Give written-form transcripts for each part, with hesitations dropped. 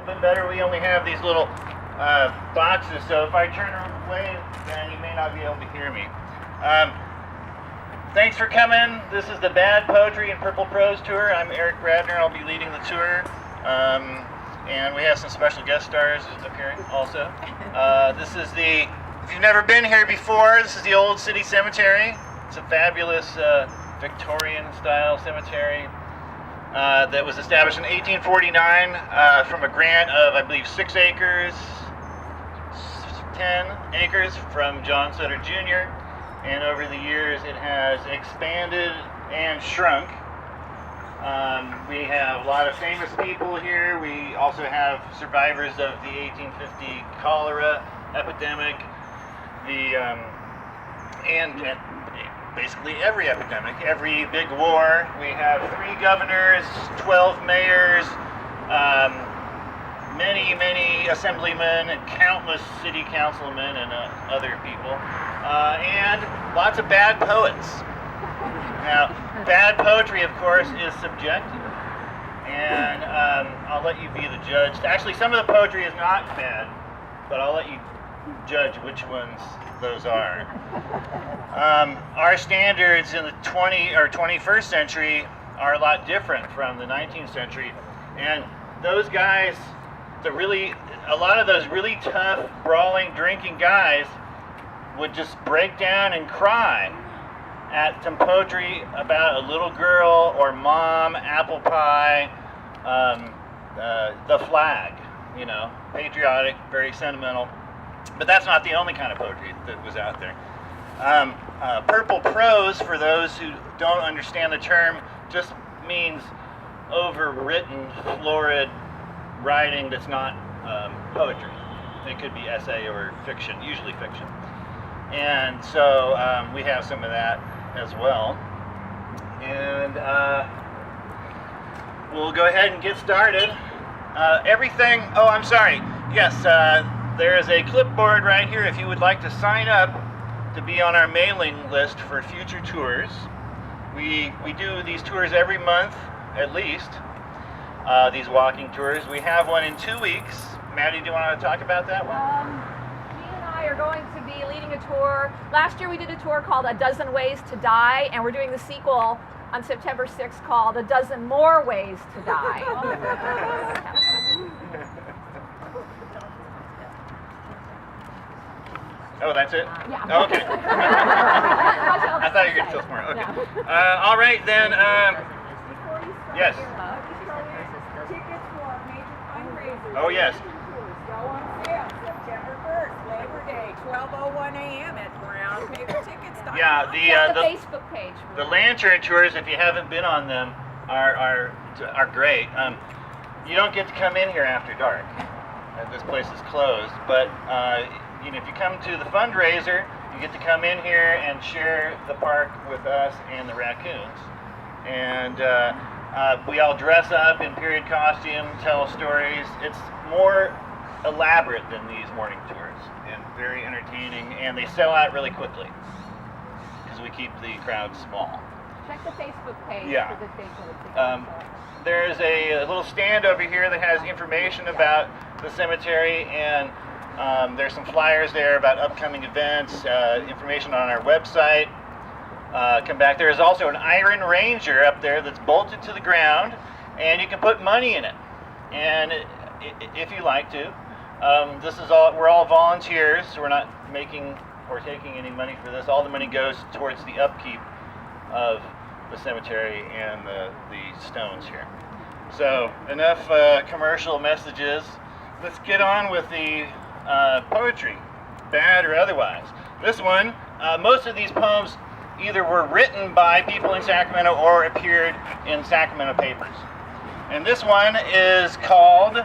bit better. We only have these little boxes, so if I turn away, then you may not be able to hear me. Thanks for coming. This is the Bad Poetry and Purple Prose Tour. I'm Eric Radner. I'll be leading the tour. And we have some special guest stars appearing also. If you've never been here before, this is the Old City Cemetery. It's a fabulous Victorian-style cemetery that was established in 1849 from a grant of, I believe, 10 acres from John Sutter Jr. And over the years, it has expanded and shrunk. We have a lot of famous people here. We also have survivors of the 1850 cholera epidemic, and basically every epidemic, every big war. We have 3 governors, 12 mayors, many assemblymen, and countless city councilmen and other people, and lots of bad poets. Now, bad poetry, of course, is subjective, and I'll let you be the judge. Actually, some of the poetry is not bad, but I'll let you judge which ones those are. Our standards in the 21st century are a lot different from the 19th century, and those guys, a lot of those really tough, brawling, drinking guys would just break down and cry at some poetry about a little girl or mom, apple pie, the flag, patriotic, very sentimental. But that's not the only kind of poetry that was out there. Purple prose, for those who don't understand the term, just means overwritten, florid writing that's not poetry. It could be essay or fiction, usually fiction. And so we have some of that as well. And we'll go ahead and get started. I'm sorry. Yes, there is a clipboard right here if you would like to sign up to be on our mailing list for future tours. We do these tours every month, at least, these walking tours. We have one in 2 weeks. Mattie, do you want to talk about that one? Me and I are going to be leading a tour. Last year we did a tour called A Dozen Ways to Die, and we're doing the sequel on September 6th called A Dozen More Ways to Die. Oh, that's it? Yeah. Oh, okay. I thought you were going to tell us more. Okay. No. All right, then. Yes. Tickets for major fundraisers. Oh, yes. Go on sale September 1st, Labor Day, 12:01 a.m. at brownpapertickets.com. Yeah, the Facebook page. the lantern tours, if you haven't been on them, are great. You don't get to come in here after dark. This place is closed, but if you come to the fundraiser, you get to come in here and share the park with us and the raccoons. And we all dress up in period costume, tell stories. It's more elaborate than these morning tours and very entertaining, and they sell out really quickly because we keep the crowd small. Check the Facebook page Yeah. for the Facebook. There's a little stand over here that has information about the cemetery, and there's some flyers there about upcoming events, information on our website. Come back. There is also an Iron Ranger up there that's bolted to the ground, and you can put money in it. And if you like to, we're all volunteers, so we're not making or taking any money for this. All the money goes towards the upkeep of the cemetery and the stones here. So enough commercial messages. Let's get on with the poetry, bad or otherwise. This one, most of these poems either were written by people in Sacramento or appeared in Sacramento papers. And this one is called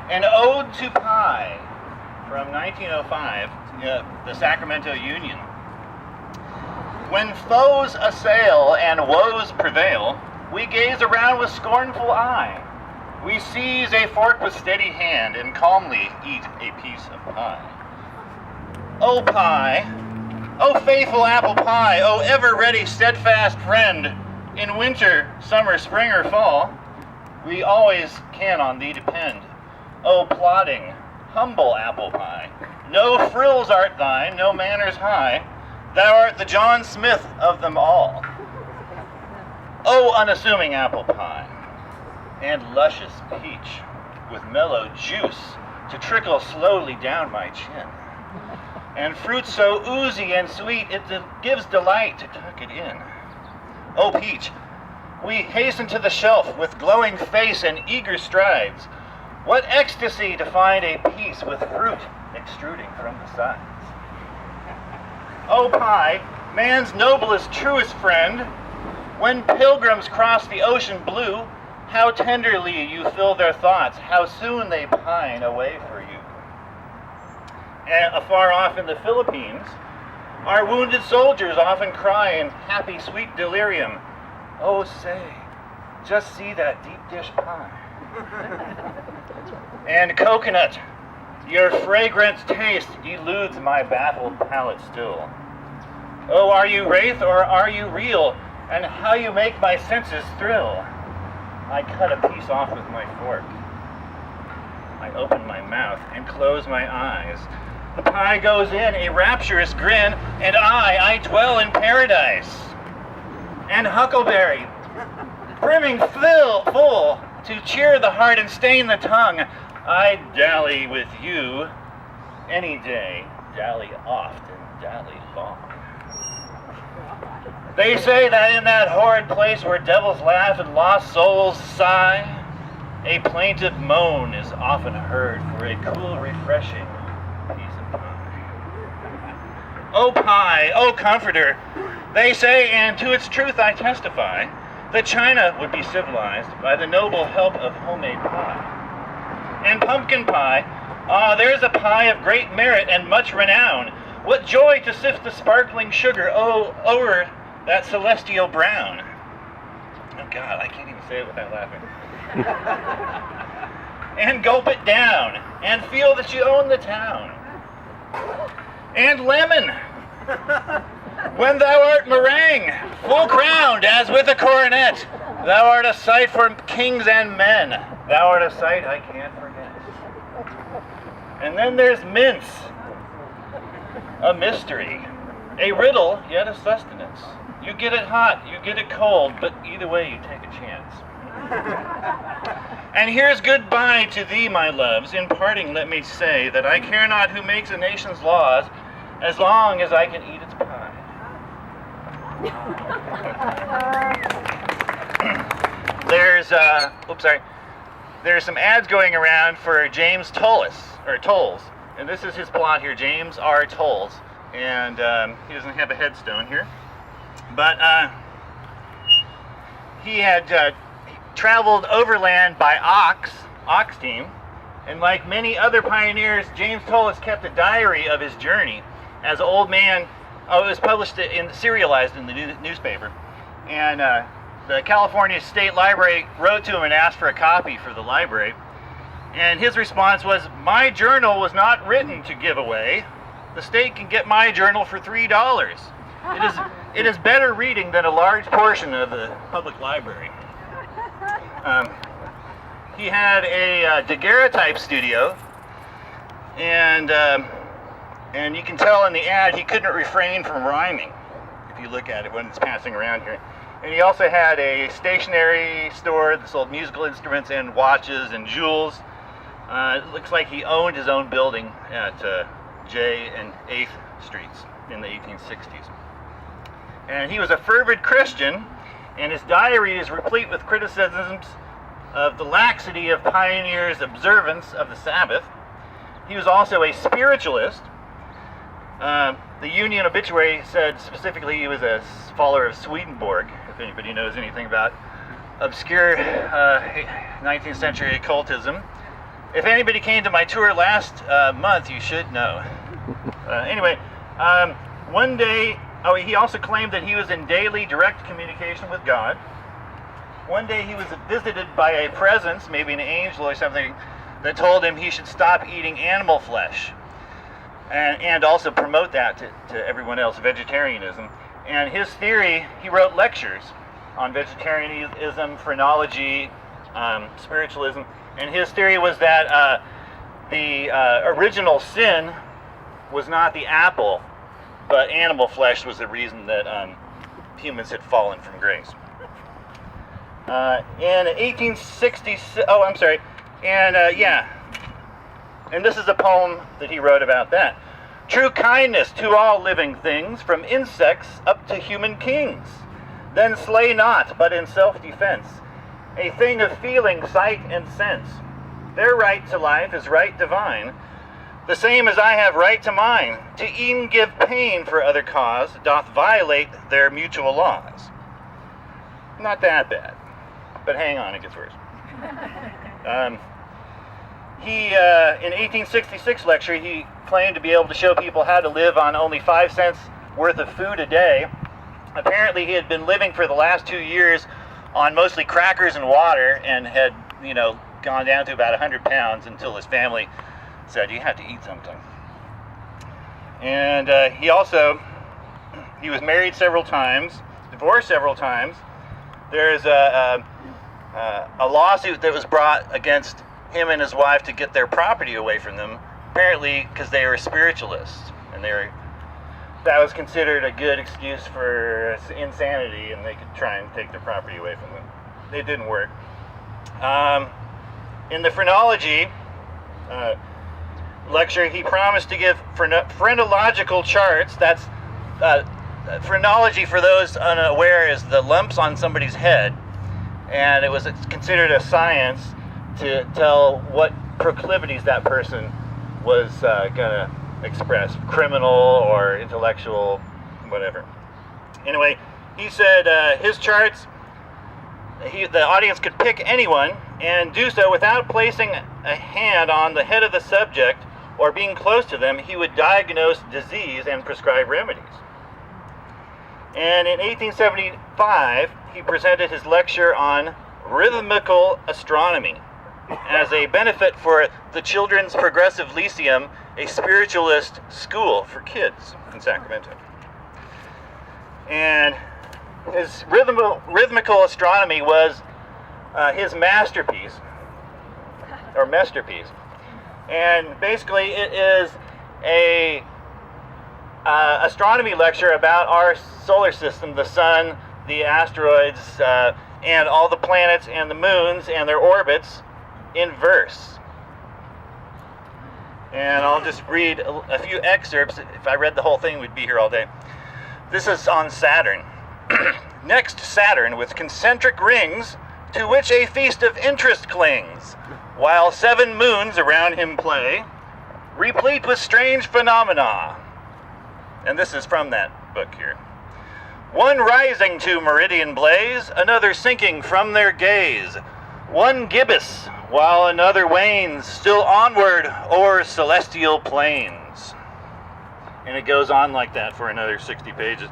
An Ode to Pie from 1905, the Sacramento Union. When foes assail and woes prevail, we gaze around with scornful eye. We seize a fork with steady hand and calmly eat a piece of pie. O pie, O faithful apple pie, O ever-ready, steadfast friend, in winter, summer, spring, or fall, we always can on thee depend. O plodding, humble apple pie, no frills art thine, no manners high, thou art the John Smith of them all. O unassuming apple pie, and luscious peach, with mellow juice to trickle slowly down my chin, and fruit so oozy and sweet it gives delight to tuck it in. O peach, we hasten to the shelf with glowing face and eager strides. What ecstasy to find a piece with fruit extruding from the sides. O pie, man's noblest, truest friend, when pilgrims cross the ocean blue, how tenderly you fill their thoughts, how soon they pine away for you. And afar off in the Philippines, our wounded soldiers often cry in happy, sweet delirium, oh say, just see that deep dish pie. And coconut, your fragrant taste eludes my baffled palate still. Oh, are you wraith or are you real? And how you make my senses thrill. I cut a piece off with my fork. I open my mouth and close my eyes. The pie goes in a rapturous grin, and I dwell in paradise. And huckleberry, brimming full, to cheer the heart and stain the tongue, I dally with you any day, dally oft and dally long. They say that in that horrid place where devils laugh and lost souls sigh, a plaintive moan is often heard for a cool, refreshing piece of pie. O pie, O comforter, they say, and to its truth I testify, that China would be civilized by the noble help of homemade pie. And pumpkin pie, there's a pie of great merit and much renown. What joy to sift the sparkling sugar o'er that celestial brown. Oh God, I can't even say it without laughing. And gulp it down, and feel that you own the town. And lemon, when thou art meringue, full crowned as with a coronet, thou art a sight for kings and men, thou art a sight I can't forget. And then there's mince, a mystery, a riddle yet a sustenance. You get it hot, you get it cold, but either way you take a chance. And here's goodbye to thee, my loves. In parting, let me say that I care not who makes a nation's laws, as long as I can eat its pie. There's some ads going around for James Tolles, and this is his plot here, James R. Tolles, and he doesn't have a headstone here. But he had traveled overland by ox team, and like many other pioneers, James Tolles kept a diary of his journey as an old man. It was published serialized in the newspaper, and the California State Library wrote to him and asked for a copy for the library, and his response was, "My journal was not written to give away. The state can get my journal for $3. It is better reading than a large portion of the public library." He had a daguerreotype studio, and you can tell in the ad he couldn't refrain from rhyming if you look at it when it's passing around here. And he also had a stationery store that sold musical instruments and watches and jewels. It looks like he owned his own building at J and 8th Streets in the 1860s. And he was a fervent Christian, and his diary is replete with criticisms of the laxity of pioneers' observance of the Sabbath. He was also a spiritualist. The Union obituary said specifically he was a follower of Swedenborg, if anybody knows anything about obscure 19th century occultism. If anybody came to my tour last month, you should know. Anyway, one day, he also claimed that he was in daily direct communication with God. One day he was visited by a presence, maybe an angel or something, that told him he should stop eating animal flesh and also promote that to everyone else, vegetarianism. And his theory, he wrote lectures on vegetarianism, phrenology, spiritualism, And his theory was that the original sin was not the apple, but animal flesh was the reason that humans had fallen from grace. In 1866, oh, I'm sorry, and and this is a poem that he wrote about that. True kindness to all living things, from insects up to human kings. Then slay not, but in self-defense, a thing of feeling, sight, and sense. Their right to life is right divine, the same as I have right to mine. To e'en give pain for other cause doth violate their mutual laws. Not that bad, but hang on, it gets worse. In 1866 lecture, he claimed to be able to show people how to live on only 5 cents worth of food a day. Apparently, he had been living for the last 2 years on mostly crackers and water, and had, gone down to about 100 pounds until his family said, "You have to eat something." And he was married several times, divorced several times. There's a lawsuit that was brought against him and his wife to get their property away from them, apparently because they were spiritualists, and that was considered a good excuse for insanity, and they could try and take their property away from them. It didn't work. In the phrenology lecture, he promised to give phrenological charts. That's phrenology, for those unaware, is the lumps on somebody's head, and it was considered a science to tell what proclivities that person was going to express, criminal or intellectual, whatever. Anyway, he said his charts, the audience could pick anyone and do so without placing a hand on the head of the subject or being close to them. He would diagnose disease and prescribe remedies. And in 1875, he presented his lecture on rhythmical astronomy as a benefit for the Children's Progressive Lyceum, a spiritualist school for kids in Sacramento. And his rhythmical astronomy was his masterpiece. And basically it is a astronomy lecture about our solar system, the sun, the asteroids, and all the planets and the moons and their orbits in verse. And I'll just read a few excerpts. If I read the whole thing, we'd be here all day. This is on Saturn. Next Saturn, with concentric rings, to which a feast of interest clings, while 7 moons around him play, replete with strange phenomena. And this is from that book here. One rising to meridian blaze, another sinking from their gaze. One gibbous, while another wanes, still onward o'er celestial plains. And it goes on like that for another 60 pages.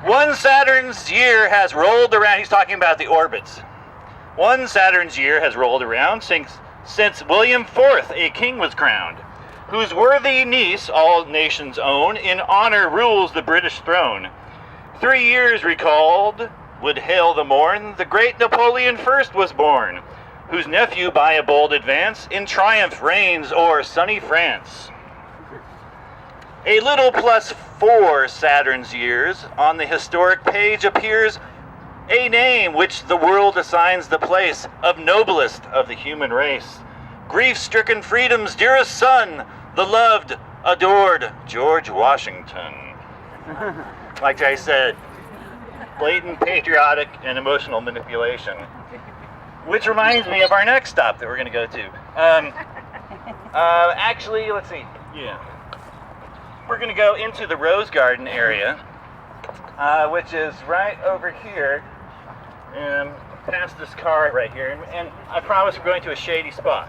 One Saturn's year has rolled around. He's talking about the orbits. One Saturn's year has rolled around since William IV, a king, was crowned, whose worthy niece, all nations own, in honor rules the British throne. 3 years recalled would hail the morn, the great Napoleon first was born, whose nephew by a bold advance in triumph reigns o'er sunny France. A little plus 4 Saturn's years, on the historic page appears a name which the world assigns the place of noblest of the human race. Grief-stricken freedom's dearest son, the loved, adored George Washington. Like I said, blatant patriotic and emotional manipulation. Which reminds me of our next stop that we're going to go to. Actually, let's see. Yeah. We're going to go into the Rose Garden area, which is right over here, and past this car right here. And I promise we're going to a shady spot.